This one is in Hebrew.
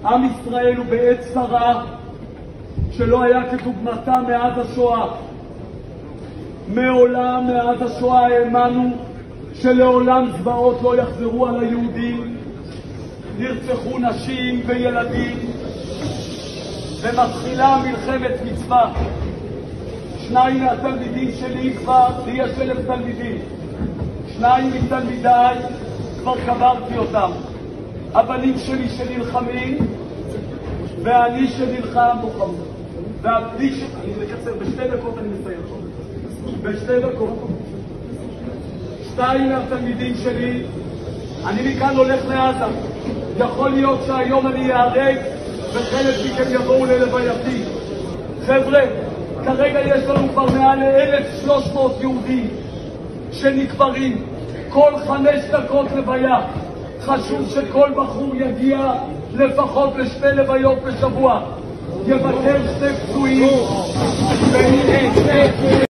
עם ישראל הוא בעת צרה שלא היה כדוגמתה מאז השואה. מעולם מאז השואה האמנו שלעולם זוועות לא יחזרו על היהודים. נרצחו נשים וילדים, ומתחילה מלחמת מצווה. 2 מהתלמידים שלי כבר, לי יש 1,000 תלמידים, 2 מתלמידיי כבר קברתי אותם. הבנים שלי שנלחמים ואני שנלחם בוחם. והבני שלי, אני מקצר, ב2 דקות אני מסיים. ב2 דקות. 2 מהתלמידים שלי, אני מכאן הולך לעזה. יכול להיות שהיום אני אהרג וחלק מכם יבואו ללווייתי. חבר'ה, כרגע יש לנו כבר מעל 1,300 יהודים שנקברים. כל 5 דקות לוויה. חשוב שכל בחור יגיע לפחות ל2 לוויות בשבוע. יבקר 2 פצועים,